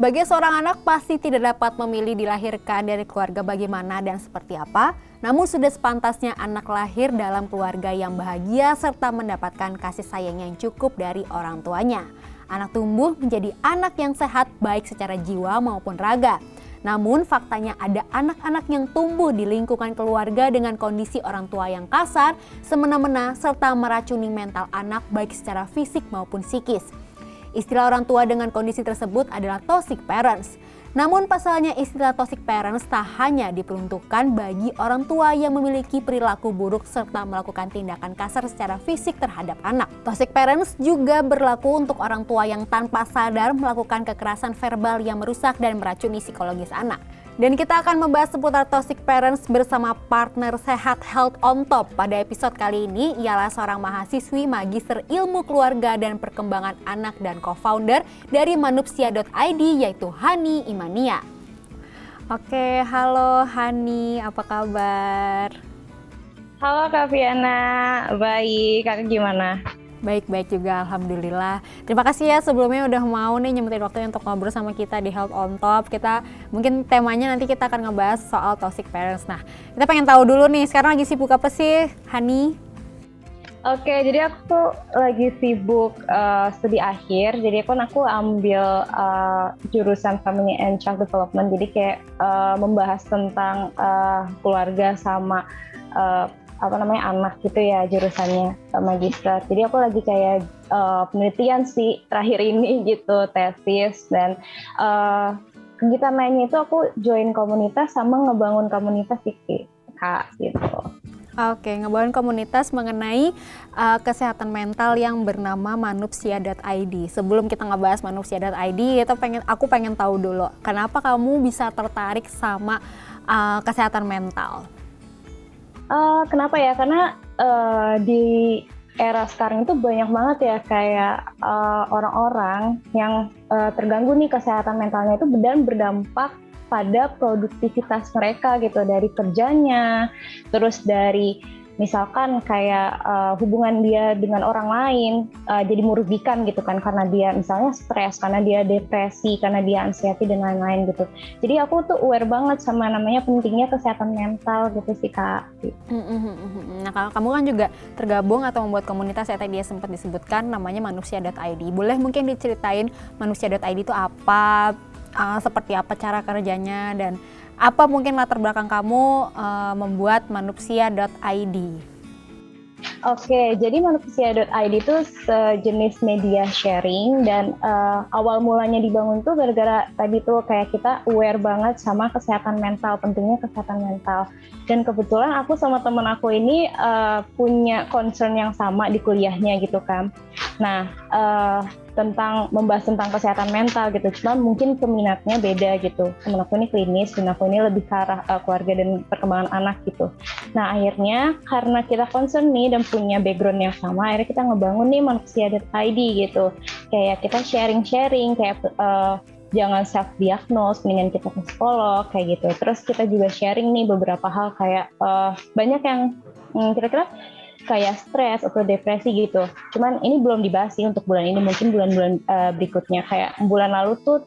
Sebagai seorang anak pasti tidak dapat memilih dilahirkan dari keluarga bagaimana dan seperti apa, namun sudah sepantasnya anak lahir dalam keluarga yang bahagia serta mendapatkan kasih sayang yang cukup dari orang tuanya. Anak tumbuh menjadi anak yang sehat baik secara jiwa maupun raga. Namun faktanya ada anak-anak yang tumbuh di lingkungan keluarga dengan kondisi orang tua yang kasar, semena-mena serta meracuni mental anak baik secara fisik maupun psikis. Istilah orang tua dengan kondisi tersebut adalah toxic parents. Namun pasalnya istilah toxic parents tak hanya diperuntukkan bagi orang tua yang memiliki perilaku buruk serta melakukan tindakan kasar secara fisik terhadap anak. Toxic parents juga berlaku untuk orang tua yang tanpa sadar melakukan kekerasan verbal yang merusak dan meracuni psikologis anak. Dan kita akan membahas seputar toxic parents bersama partner Sehat Health on Top. Pada episode kali ini ialah seorang mahasiswi Magister Ilmu Keluarga dan Perkembangan Anak dan co-founder dari Manupsia.id yaitu Hani Imania. Oke, halo Hani, apa kabar? Halo Kak Viana, baik. Kakak gimana? Baik-baik juga, Alhamdulillah. Terima kasih ya sebelumnya udah mau nih nyempetin waktunya untuk ngobrol sama kita di Health on Top. Kita mungkin temanya nanti kita akan ngebahas soal toxic parents. Nah, kita pengen tahu dulu nih, sekarang lagi sibuk apa sih, Hani? Oke, jadi aku tuh lagi sibuk studi akhir. Jadi aku ambil jurusan Family and Child Development. Jadi kayak membahas tentang keluarga sama anak gitu ya jurusannya magister. Jadi aku lagi kayak penelitian sih terakhir ini gitu, tesis dan kegiatan lainnya itu aku join komunitas sama ngebangun komunitas sih Kak gitu. Oke, ngebangun komunitas mengenai kesehatan mental yang bernama Manupsia.id. Sebelum kita ngebahas Manupsia.id, aku pengen tahu dulu, kenapa kamu bisa tertarik sama kesehatan mental? Kenapa ya? Karena di era sekarang itu banyak banget ya kayak orang-orang yang terganggu nih kesehatan mentalnya itu dan berdampak pada produktivitas mereka gitu, dari kerjanya, terus dari misalkan kayak hubungan dia dengan orang lain jadi merugikan gitu kan, karena dia misalnya stres, karena dia depresi, karena dia anxiety dan lain-lain gitu. Jadi aku tuh aware banget sama namanya pentingnya kesehatan mental gitu sih Kak. Nah, kamu kan juga tergabung atau membuat komunitas yang tadi dia sempat disebutkan namanya Manupsia.id. Boleh mungkin diceritain Manupsia.id itu apa, seperti apa cara kerjanya, dan apa mungkin latar belakang kamu membuat Manupsia.id? Oke, jadi Manupsia.id itu sejenis media sharing dan awal mulanya dibangun tuh gara-gara tadi tuh kayak kita aware banget sama kesehatan mental, pentingnya kesehatan mental. Dan kebetulan aku sama temen aku ini punya concern yang sama di kuliahnya gitu kan. Nah, membahas tentang kesehatan mental gitu, cuma mungkin peminatnya beda gitu. Temen aku ini klinis dan aku ini lebih ke arah keluarga dan perkembangan anak gitu. Nah, akhirnya karena kita concern nih dan punya background yang sama, akhirnya kita ngebangun nih Manupsia.id gitu. Kayak kita sharing-sharing, kayak jangan self-diagnose, mendingan kita ke psikolog, kayak gitu. Terus kita juga sharing nih beberapa hal kayak banyak yang kira-kira kayak stres atau depresi gitu. Cuman ini belum dibahas sih untuk bulan ini, mungkin bulan-bulan berikutnya. Kayak bulan lalu tuh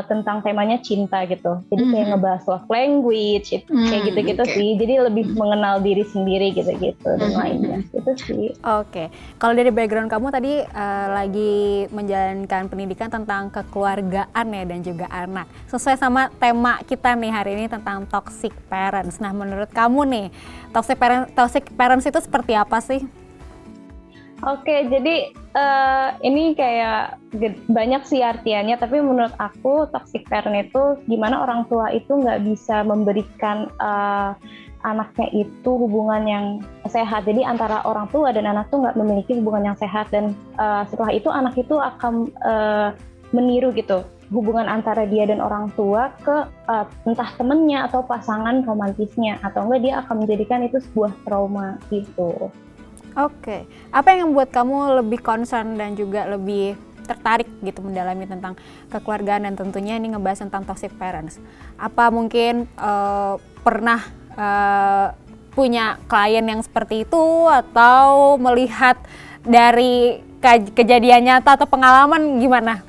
tentang temanya cinta gitu. Jadi kayak ngebahas love language, kayak gitu-gitu sih. Jadi lebih mengenal diri sendiri gitu-gitu dan lainnya. Itu sih. Oke. Kalau dari background kamu tadi lagi menjalankan pendidikan tentang kekeluargaan ya dan juga anak. Sesuai sama tema kita nih hari ini tentang toxic parents. Nah, menurut kamu nih, toxic parents itu seperti apa sih? Oke, jadi ini kayak banyak sih artiannya, tapi menurut aku toxic parent itu gimana orang tua itu nggak bisa memberikan anaknya itu hubungan yang sehat. Jadi antara orang tua dan anak tuh nggak memiliki hubungan yang sehat, dan setelah itu anak itu akan meniru gitu hubungan antara dia dan orang tua ke entah temennya atau pasangan romantisnya, atau enggak dia akan menjadikan itu sebuah trauma gitu. Oke, apa yang membuat kamu lebih concern dan juga lebih tertarik gitu mendalami tentang kekeluargaan dan tentunya ini ngebahas tentang toxic parents? Apa mungkin pernah punya klien yang seperti itu atau melihat dari kejadian nyata atau pengalaman gimana?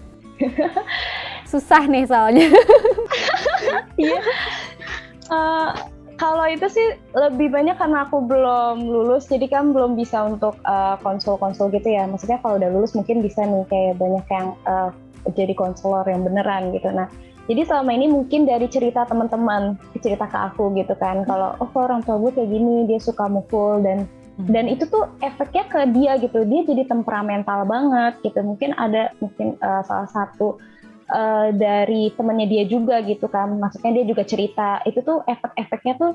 susah nih soalnya. Iya. Kalau itu sih lebih banyak karena aku belum lulus, jadi kan belum bisa untuk konsul-konsul gitu ya. Maksudnya kalau udah lulus mungkin bisa nih kayak banyak yang jadi konselor yang beneran gitu. Nah, jadi selama ini mungkin dari cerita teman-teman, cerita ke aku gitu kan, kalau orang tua gue kayak gini, dia suka mukul dan itu tuh efeknya ke dia gitu, dia jadi temperamental banget gitu. Mungkin ada salah satu dari temennya dia juga gitu kan, maksudnya dia juga cerita itu tuh efek-efeknya tuh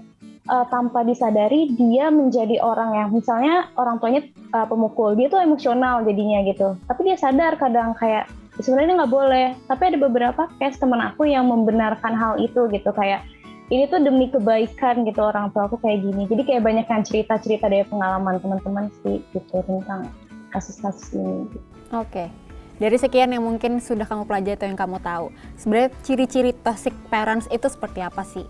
tanpa disadari dia menjadi orang yang misalnya orang tuanya pemukul, dia tuh emosional jadinya gitu, tapi dia sadar kadang kayak sebenarnya nggak boleh, tapi ada beberapa case teman aku yang membenarkan hal itu gitu, kayak ini tuh demi kebaikan gitu orang tua aku kayak gini. Jadi kayak banyak yang cerita-cerita dari pengalaman teman-teman sih gitu tentang kasus-kasus ini gitu. Oke. Dari sekian yang mungkin sudah kamu pelajari atau yang kamu tahu, sebenarnya ciri-ciri toxic parents itu seperti apa sih?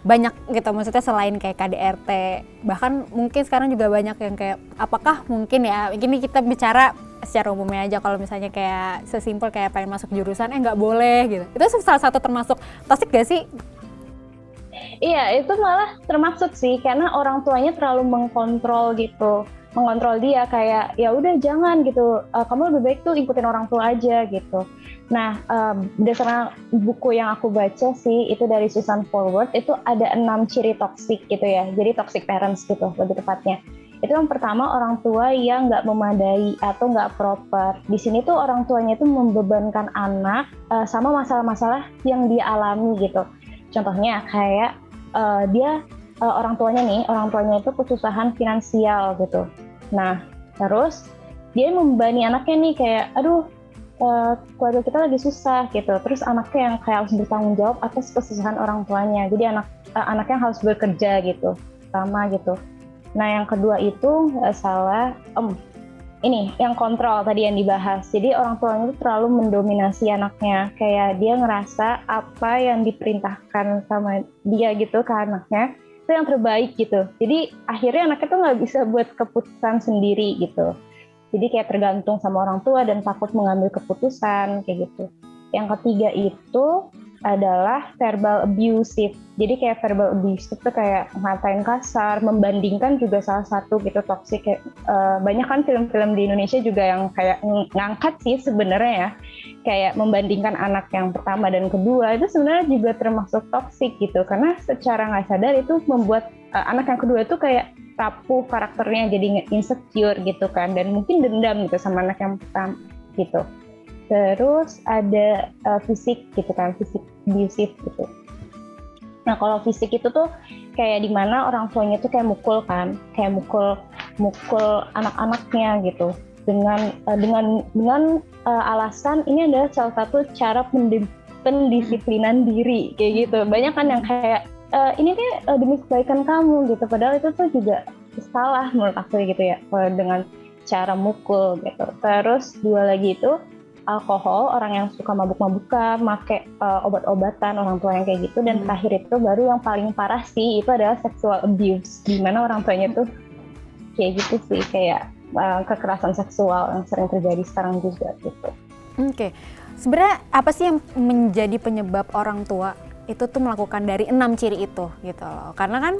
Banyak gitu, maksudnya selain kayak KDRT, bahkan mungkin sekarang juga banyak yang kayak, apakah mungkin ya, ini kita bicara secara umumnya aja, kalau misalnya kayak sesimpel kayak pengen masuk jurusan, nggak boleh gitu. Itu salah satu termasuk toxic gak sih? Iya, itu malah termasuk sih, karena orang tuanya terlalu mengontrol gitu. Mengontrol dia kayak ya udah jangan gitu, kamu lebih baik tuh ikutin orang tua aja gitu. Nah, berdasarkan buku yang aku baca sih itu dari Susan Forward, itu ada 6 ciri toksik gitu ya, jadi toxic parents gitu lebih tepatnya. Itu yang pertama, orang tua yang nggak memadai atau nggak proper. Di sini tuh orang tuanya tuh membebankan anak sama masalah-masalah yang dia alami gitu. Contohnya kayak orang tuanya itu kesusahan finansial gitu. Nah, terus dia membebani anaknya nih kayak, aduh, keluarga kita lagi susah gitu. Terus anaknya yang kayak harus bertanggung jawab atas kesusahan orang tuanya. Jadi anaknya harus bekerja gitu, sama gitu. Nah, yang kedua itu nggak salah, ini yang kontrol tadi yang dibahas. Jadi orang tuanya itu terlalu mendominasi anaknya, kayak dia ngerasa apa yang diperintahkan sama dia gitu ke anaknya itu yang terbaik gitu. Jadi akhirnya anaknya tuh nggak bisa buat keputusan sendiri gitu. Jadi kayak tergantung sama orang tua dan takut mengambil keputusan kayak gitu. Yang ketiga itu adalah verbal abusive. Jadi kayak verbal abusive itu kayak ngatain kasar, membandingkan juga salah satu gitu toxic. Banyak kan film-film di Indonesia juga yang kayak ngangkat sih sebenarnya ya, kayak membandingkan anak yang pertama dan kedua, itu sebenarnya juga termasuk toxic gitu, karena secara nggak sadar itu membuat anak yang kedua itu kayak rapuh karakternya, jadi insecure gitu kan, dan mungkin dendam gitu sama anak yang pertama gitu. Terus ada fisik gitu kan, fisik abusive gitu. Nah, kalau fisik itu tuh kayak dimana orang tuanya tuh kayak mukul kan, kayak mukul anak-anaknya gitu, dengan alasan ini adalah salah satu cara pendisiplinan diri kayak gitu. Banyak kan yang kayak ini kayak demi kebaikan kamu gitu, padahal itu tuh juga salah menurut aku gitu ya, dengan cara mukul gitu. Terus dua lagi itu alkohol, orang yang suka mabuk-mabukan, make obat-obatan, orang tua yang kayak gitu. Dan terakhir itu baru yang paling parah sih, itu adalah sexual abuse, dimana orang tuanya tuh kayak gitu sih, kayak kekerasan seksual yang sering terjadi sekarang juga gitu. Oke. Sebenarnya apa sih yang menjadi penyebab orang tua itu tuh melakukan dari 6 ciri itu gitu loh? Karena kan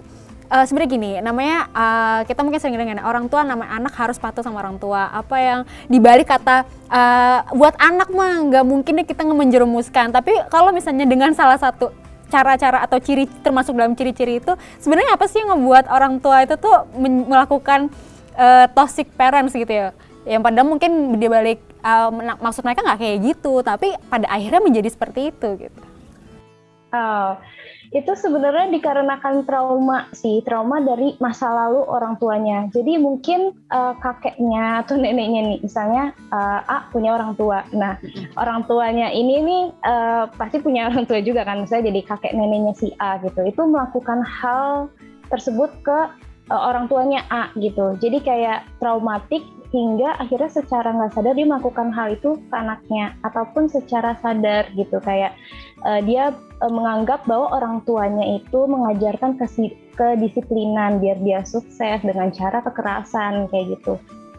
sebenarnya gini, namanya kita mungkin sering dengar orang tua, nama anak harus patuh sama orang tua. Apa yang dibalik kata buat anak mah nggak mungkin deh kita menjerumuskan. Tapi kalau misalnya dengan salah satu cara-cara atau ciri termasuk dalam ciri-ciri itu, sebenarnya apa sih yang membuat orang tua itu tuh melakukan toxic parents gitu ya? Yang padahal mungkin dibalik maksud mereka nggak kayak gitu, tapi pada akhirnya menjadi seperti itu gitu. Itu sebenarnya dikarenakan trauma dari masa lalu orang tuanya. Jadi mungkin kakeknya atau neneknya nih, misalnya A punya orang tua. Nah, orang tuanya ini nih pasti punya orang tua juga kan, misalnya jadi kakek neneknya si A gitu. Itu melakukan hal tersebut ke orang tuanya A gitu. Jadi kayak traumatik hingga akhirnya secara nggak sadar dia melakukan hal itu ke anaknya, ataupun secara sadar gitu, kayak dia menganggap bahwa orang tuanya itu mengajarkan kedisiplinan biar dia sukses dengan cara kekerasan kayak gitu.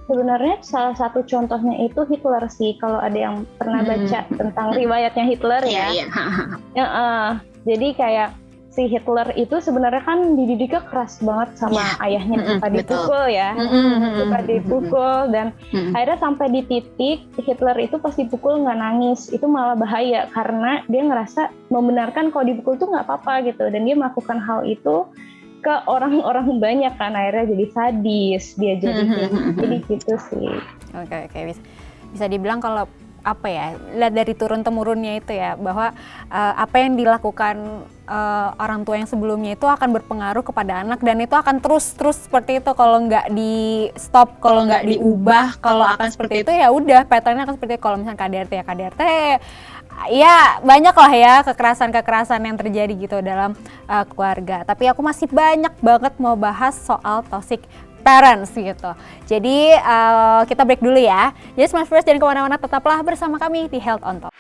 Sebenarnya salah satu contohnya itu Hitler sih, kalau ada yang pernah baca tentang riwayatnya Hitler ya. Iya. Ya, jadi kayak si Hitler itu sebenarnya kan dididiknya keras banget sama ayahnya, suka dipukul ya, suka dipukul, dan akhirnya sampai di titik Hitler itu pas dipukul nggak nangis, itu malah bahaya karena dia ngerasa membenarkan kalau dipukul tuh nggak apa-apa gitu, dan dia melakukan hal itu ke orang-orang banyak kan, akhirnya jadi sadis dia jadi gitu sih. Oke, bisa dibilang kalau apa ya, lihat dari turun temurunnya itu ya, bahwa apa yang dilakukan orang tua yang sebelumnya itu akan berpengaruh kepada anak, dan itu akan terus seperti itu kalau nggak di stop, kalau nggak diubah, kalau akan seperti itu ya udah patternnya akan seperti itu. Kalau misalnya KDRT ya banyak lah ya kekerasan yang terjadi gitu dalam keluarga. Tapi aku masih banyak banget mau bahas soal toxic parents gitu. Jadi kita break dulu ya. Jadi Smashers, jangan kemana-mana, tetaplah bersama kami di Health on Top.